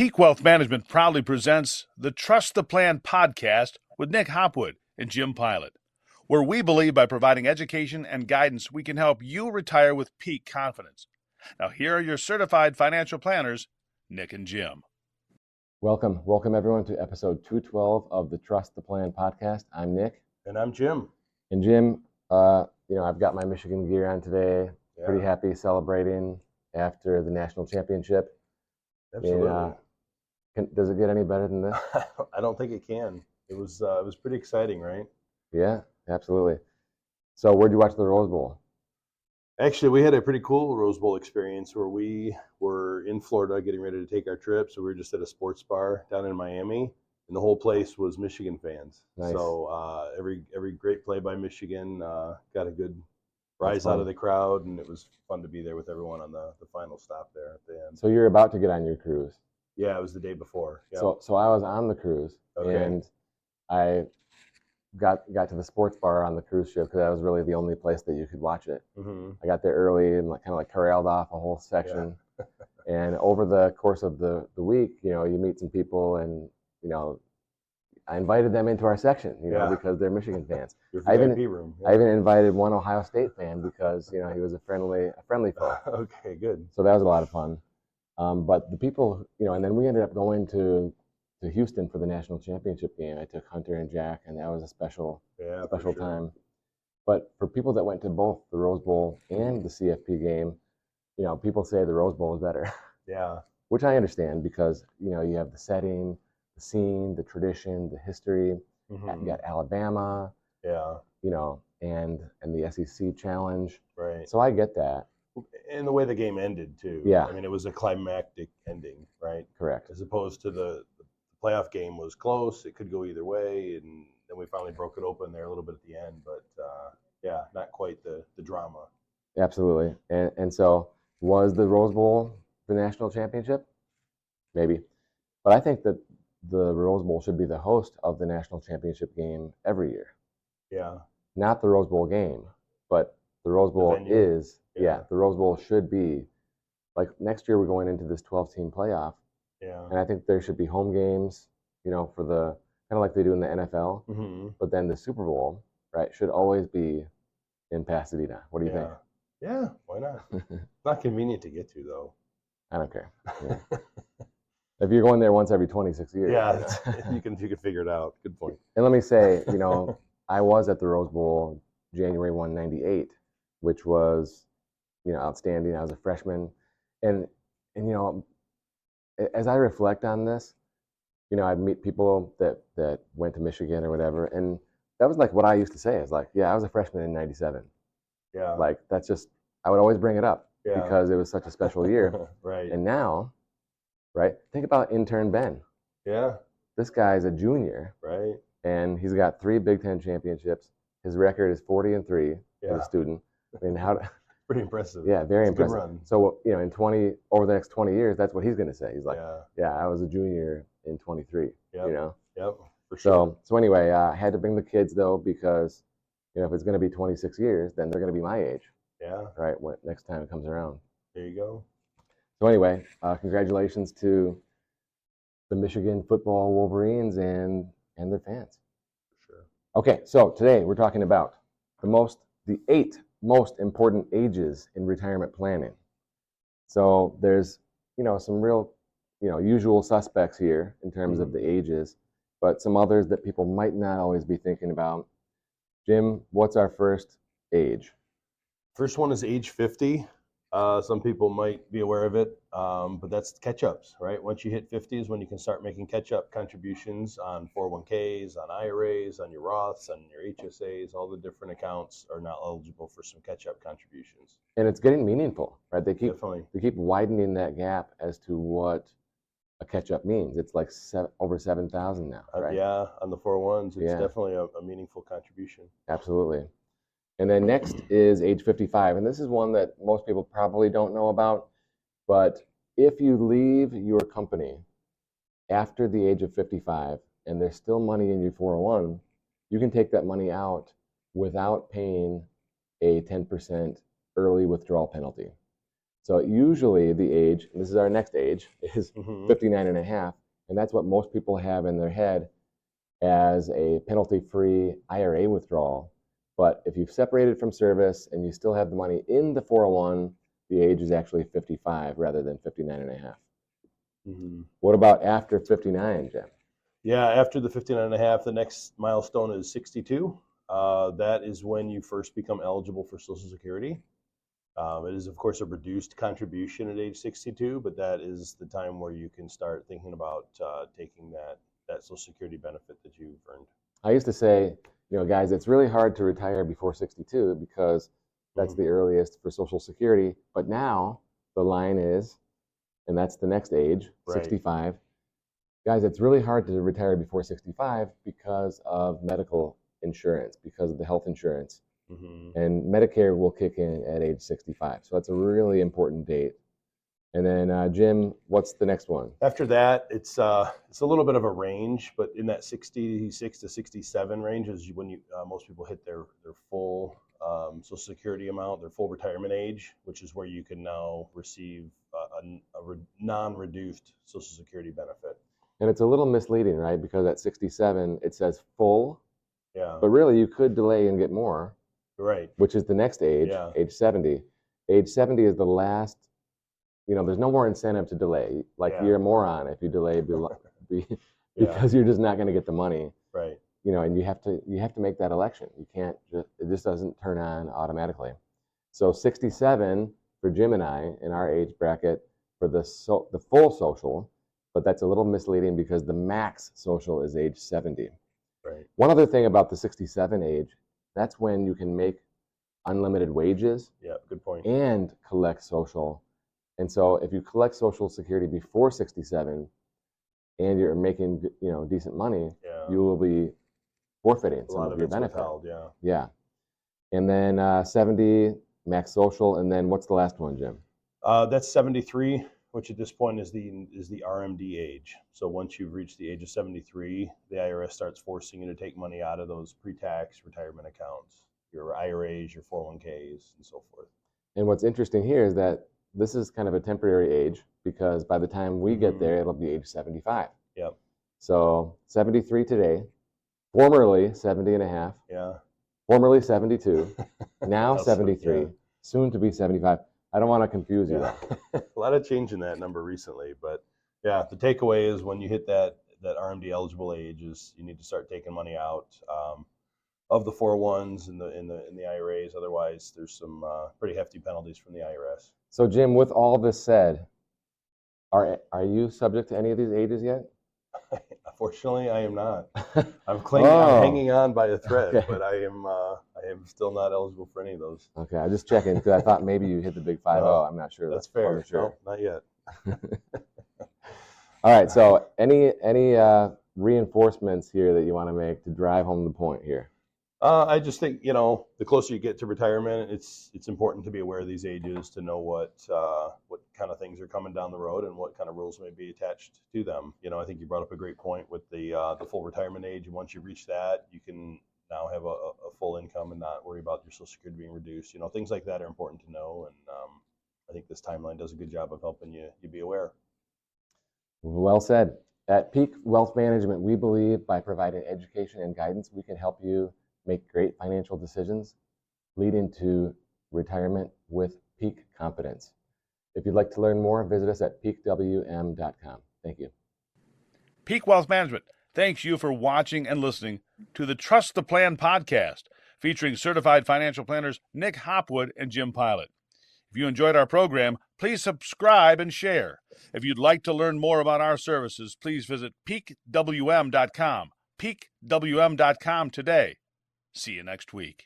Peak Wealth Management proudly presents the Trust the Plan podcast with Nick Hopwood and Jim Pilat, where we believe by providing education and guidance, we can help you retire with peak confidence. Now, here are your certified financial planners, Nick and Jim. Welcome everyone to episode 212 of the Trust the Plan podcast. I'm Nick. And I'm Jim. And Jim, I've got my Michigan gear on today. Yeah. Pretty happy celebrating after the national championship. Absolutely. Does it get any better than this? I don't think it can. It was pretty exciting, right? Yeah, absolutely. So where'd you watch the Rose Bowl? Actually, we had a pretty cool Rose Bowl experience where we were in Florida getting ready to take our trip. So we were just at a sports bar down in Miami, and the whole place was Michigan fans. Nice. So every great play by Michigan got a good rise out of the crowd, and it was fun to be there with everyone on the final stop there at the end. So you're about to get on your cruise. Yeah, it was the day before. Yep. So I was on the cruise, and I got to the sports bar on the cruise ship because that was really the only place that you could watch it. Mm-hmm. I got there early and kind of corralled off a whole section. Yeah. And over the course of the week, you meet some people, and I invited them into our section, because they're Michigan fans. I even invited one Ohio State fan because he was a friendly folk. Okay, good. So that was a lot of fun. But the people, and then we ended up going to Houston for the national championship game. I took Hunter and Jack, and that was a special time. But for people that went to both the Rose Bowl and the CFP game, people say the Rose Bowl is better. Yeah. Which I understand because, you have the setting, the scene, the tradition, the history. Mm-hmm. You got Alabama. Yeah. And the SEC challenge. Right. So I get that. And the way the game ended too. Yeah. I mean, it was a climactic ending, right? Correct. As opposed to the playoff game was close. It could go either way, and then we finally broke it open there a little bit at the end. But not quite the drama. Absolutely. And so was the Rose Bowl the national championship? Maybe. But I think that the Rose Bowl should be the host of the national championship game every year. Yeah. Not the Rose Bowl game, but the Rose Bowl is. Yeah, the Rose Bowl should be, like next year we're going into this 12-team playoff. Yeah. And I think there should be home games, for the, kind of like they do in the NFL. Mm-hmm. But then the Super Bowl, right, should always be in Pasadena. What do you think? Yeah, why not? Not convenient to get to, though. I don't care. Yeah. If you're going there once every 26 years. Yeah, you can figure it out. Good point. And let me say, I was at the Rose Bowl January 1, 98, which was, outstanding. I was a freshman. And as I reflect on this, I'd meet people that went to Michigan or whatever. And that was like what I used to say is like, yeah, I was a freshman in 97. Yeah. Like, that's just, I would always bring it up because it was such a special year. Right. And now, right, think about intern Ben. Yeah. This guy's a junior. Right. And he's got 3 Big Ten championships. His record is 40-3 as a student. I mean, pretty impressive. Yeah, very impressive. Good run. So, over the next 20 years, that's what he's going to say. He's like, yeah, I was a junior in 23, Yep. Yep, for sure. So anyway, I had to bring the kids, though, because, if it's going to be 26 years, then they're going to be my age. Yeah. Right, next time it comes around. There you go. So anyway, congratulations to the Michigan football Wolverines and their fans. For sure. Okay, so today we're talking about the 8 most important ages in retirement planning. So there's, some real, usual suspects here in terms of the ages, but some others that people might not always be thinking about. Jim, what's our first age? First one is age 50. Some people might be aware of it, but that's catch-ups, right? Once you hit 50 is when you can start making catch-up contributions on 401ks, on IRAs, on your Roths, on your HSAs. All the different accounts are now eligible for some catch-up contributions. And it's getting meaningful, right? They keep Definitely. widening that gap as to what a catch-up means. It's like over 7,000 now, right? Yeah, on the 401s, it's definitely a meaningful contribution. Absolutely. And then next is age 55. And this is one that most people probably don't know about. But if you leave your company after the age of 55 and there's still money in your 401, you can take that money out without paying a 10% early withdrawal penalty. So usually the age, and this is our next age, is Mhm. 59 and a half. And that's what most people have in their head as a penalty-free IRA withdrawal. But if you've separated from service and you still have the money in the 401, the age is actually 55 rather than 59 and a half. Mhm. What about after 59, Jim? Yeah, after the 59 and a half, the next milestone is 62. That is when you first become eligible for Social Security. It is, of course, a reduced contribution at age 62, but that is the time where you can start thinking about taking that Social Security benefit that you've earned. I used to say, guys, it's really hard to retire before 62 because that's the earliest for Social Security. But now the line is, and that's the next age, Right. 65. Guys, it's really hard to retire before 65 because of medical insurance, because of the health insurance. Mhm. And Medicare will kick in at age 65. So that's a really important date. And then, Jim, what's the next one? After that, it's a little bit of a range, but in that 66 to 67 range is when most people hit their full Social Security amount, their full retirement age, which is where you can now receive a non-reduced Social Security benefit. And it's a little misleading, right? Because at 67, it says full, Yeah, but really you could delay and get more, right. which is the next age, Yeah. age 70. Age 70 is the last, there's no more incentive to delay. Like Yeah. you're a moron if you delay Yeah, because you're just not going to get the money, right. and you have to make that election. You can't it just doesn't turn on automatically. So 67 for Jim and I in our age bracket for the full social, but that's a little misleading because the max social is age 70. Right. One other thing about the 67 age, that's when you can make unlimited wages Yeah, good point. and collect social. And so if you collect Social Security before 67 and you're making, decent money, Yeah, you will be forfeiting a some lot of of your it's benefit. withheld. Yeah. Yeah. And then 70 max social, and then what's the last one, Jim? That's 73, which at this point is the RMD age. So once you've reached the age of 73, the IRS starts forcing you to take money out of those pre-tax retirement accounts, your IRAs, your 401ks, and so forth. And what's interesting here is that this is kind of a temporary age because by the time we get there, it'll be age 75. Yep. So 73 today, formerly 70 and a half, Yeah. formerly 72, now Also, 73, yeah. soon to be 75. I don't want to confuse you Yeah. though. A lot of change in that number recently, but yeah, the takeaway is when you hit that RMD eligible age is you need to start taking money out of the 401s and the IRAs. Otherwise, there's some pretty hefty penalties from the IRS. So Jim, with all this said, are you subject to any of these ages yet? Unfortunately, I am not. I'm Oh. hanging on by a thread, Okay. but I am still not eligible for any of those. Okay, I'm just checking because I thought maybe you hit the big 5-0. No, I'm not sure. That's I fair. wasn't sure. No, not yet. All right. So any reinforcements here that you want to make to drive home the point here? I just think the closer you get to retirement, it's important to be aware of these ages to know what kind of things are coming down the road and what kind of rules may be attached to them. I think you brought up a great point with the full retirement age. And once you reach that, you can now have a full income and not worry about your Social Security being reduced. Things like that are important to know, and I think this timeline does a good job of helping you be aware. Well said. At Peak Wealth Management, we believe by providing education and guidance, we can help you make great financial decisions leading to retirement with peak confidence. If you'd like to learn more, visit us at peakwm.com. Thank you. Peak Wealth Management thanks you for watching and listening to the Trust the Plan podcast, featuring certified financial planners Nick Hopwood and Jim Pilat. If you enjoyed our program, please subscribe and share. If you'd like to learn more about our services, please visit peakwm.com. peakwm.com today. See you next week.